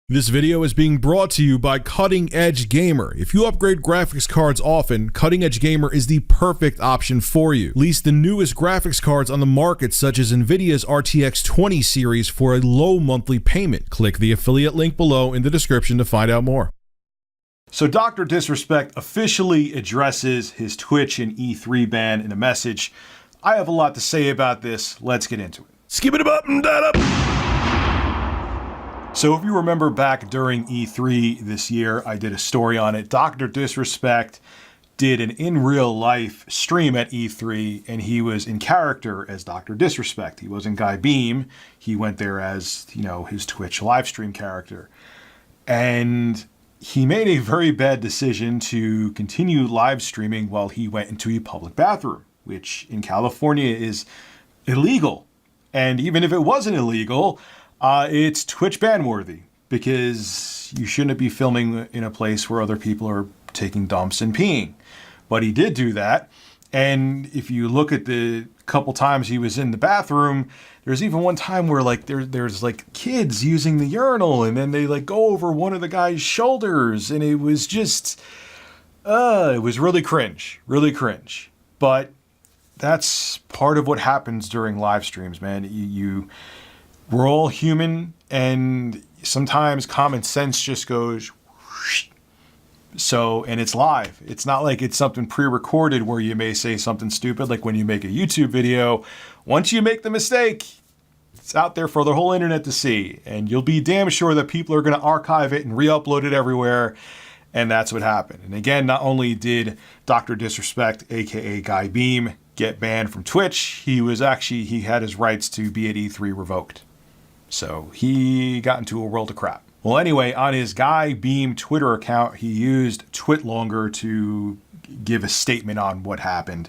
This video is being brought to you by Cutting Edge Gamer. If you upgrade graphics cards often, Cutting Edge Gamer is the perfect option for you. Lease the newest graphics cards on the market, such as Nvidia's RTX 20 series, for a low monthly payment. Click the affiliate link below in the description to find out more. So Dr. Disrespect officially addresses his Twitch and E3 ban in a message. I have a lot to say about this. Let's get into it. Skip it up and that up. So if you remember back during E3 this year, I did a story on it. Dr. Disrespect did an in real life stream at E3 and he was in character as Dr. Disrespect. He wasn't Guy Beam. He went there as, his Twitch live stream character. And he made a very bad decision to continue live streaming while he went into a public bathroom, which in California is illegal. And even if it wasn't illegal, it's Twitch ban worthy because you shouldn't be filming in a place where other people are taking dumps and peeing. But he did do that. And if you look at the couple times he was in the bathroom, there's even one time where there's kids using the urinal and then they go over one of the guy's shoulders. And it was just, it was really cringe. But that's part of what happens during live streams, man. We're all human, and sometimes common sense just goes whoosh. And it's live. It's not like it's something pre-recorded where you may say something stupid, like when you make a YouTube video. Once you make the mistake, it's out there for the whole internet to see, and you'll be damn sure that people are going to archive it and re-upload it everywhere, and that's what happened. And again, not only did Dr. Disrespect, aka Guy Beam, get banned from Twitch, he had his rights to be at E3 revoked. So he got into a world of crap. Well, anyway, on his Guy Beam Twitter account, he used TwitLonger to give a statement on what happened.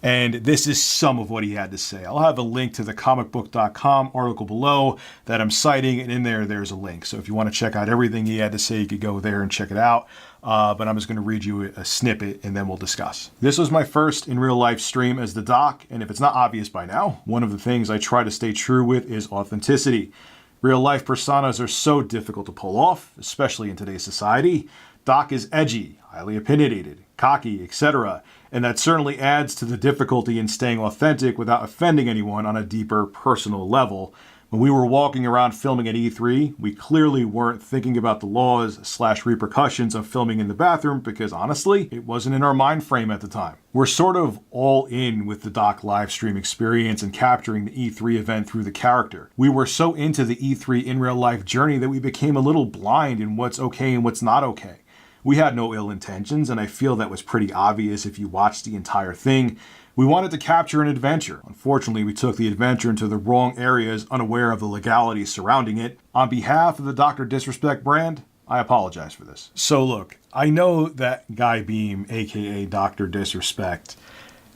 And this is some of what he had to say. I'll have a link to the comicbook.com article below that I'm citing, and in there's a link. So if you want to check out everything he had to say, you could go there and check it out. But I'm just going to read you a snippet, and then we'll discuss. This was my first in real life stream as the Doc, and if it's not obvious by now, one of the things I try to stay true with is authenticity. Real life personas are so difficult to pull off, especially in today's society. Doc is edgy, highly opinionated, cocky, etc., and that certainly adds to the difficulty in staying authentic without offending anyone on a deeper personal level. When we were walking around filming at E3, we clearly weren't thinking about the laws/repercussions of filming in the bathroom because honestly, it wasn't in our mind frame at the time. We're sort of all in with the Doc live stream experience and capturing the E3 event through the character. We were so into the E3 in real life journey that we became a little blind in what's okay and what's not okay. We had no ill intentions, and I feel that was pretty obvious if you watched the entire thing. We wanted to capture an adventure. Unfortunately, we took the adventure into the wrong areas, unaware of the legalities surrounding it. On behalf of the Dr. Disrespect brand, I apologize for this. So look, I know that Guy Beam, aka Dr. Disrespect,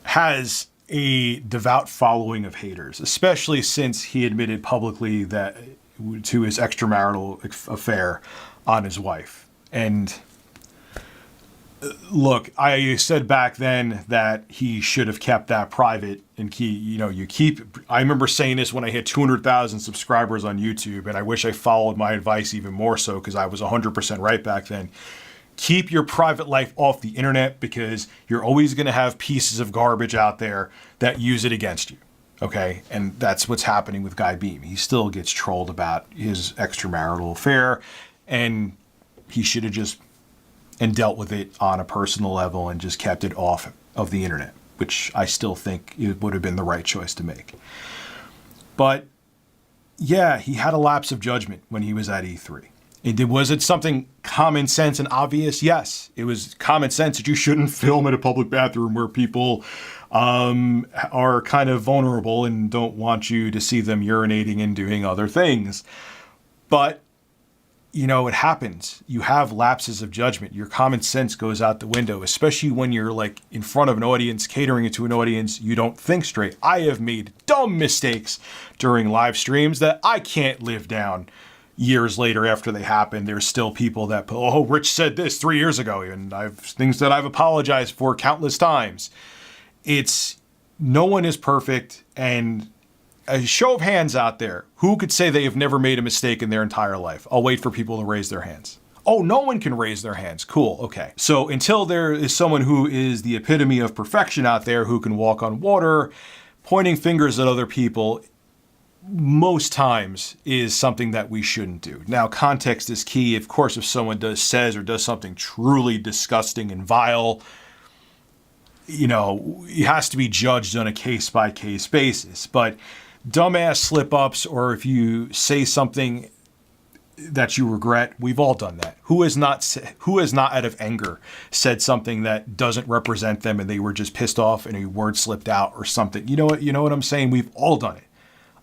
has a devout following of haters, especially since he admitted publicly that to his extramarital affair on his wife. And look, I said back then that he should have kept that private and I remember saying this when I hit 200,000 subscribers on YouTube, and I wish I followed my advice even more so because I was 100% right back then. Keep your private life off the internet because you're always going to have pieces of garbage out there that use it against you. Okay. And that's what's happening with Guy Beam. He still gets trolled about his extramarital affair, and he should have just dealt with it on a personal level and just kept it off of the internet, which I still think it would have been the right choice to make. But yeah, he had a lapse of judgment when he was at E3. Was it something common sense and obvious? Yes, it was common sense that you shouldn't film in a public bathroom where people are kind of vulnerable and don't want you to see them urinating and doing other things. But it happens. You have lapses of judgment. Your common sense goes out the window, especially when you're in front of an audience, catering it to an audience. You don't think straight. I have made dumb mistakes during live streams that I can't live down. Years later after they happen, there's still people that, oh, Rich said this 3 years ago, and things that I've apologized for countless times. No one is perfect, and a show of hands out there, who could say they have never made a mistake in their entire life? I'll wait for people to raise their hands. Oh, no one can raise their hands. Cool. Okay. So until there is someone who is the epitome of perfection out there, who can walk on water, pointing fingers at other people, most times is something that we shouldn't do. Now, context is key. Of course, if someone says or does something truly disgusting and vile, it has to be judged on a case-by-case basis. But dumbass slip-ups, or if you say something that you regret, we've all done that. Who has not out of anger said something that doesn't represent them and they were just pissed off and a word slipped out or something? You know what I'm saying? We've all done it.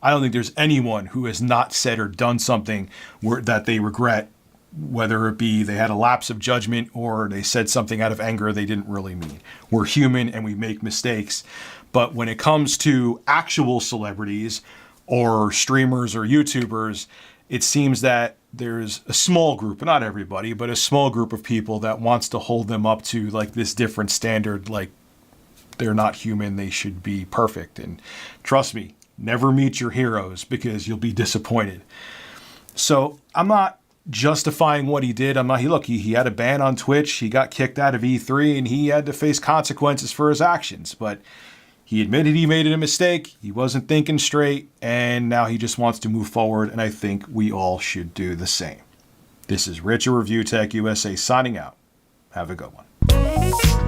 I don't think there's anyone who has not said or done something that they regret, whether it be they had a lapse of judgment or they said something out of anger they didn't really mean. We're human and we make mistakes. But when it comes to actual celebrities or streamers or YouTubers, it seems that there's a small group, not everybody, but a small group of people that wants to hold them up to like this different standard, like they're not human, they should be perfect. And trust me, never meet your heroes because you'll be disappointed. So I'm not justifying what he did. He had a ban on Twitch. He got kicked out of E3 and he had to face consequences for his actions. But he admitted he made a mistake. He wasn't thinking straight. And now he just wants to move forward. And I think we all should do the same. This is Rich of Review Tech USA signing out. Have a good one.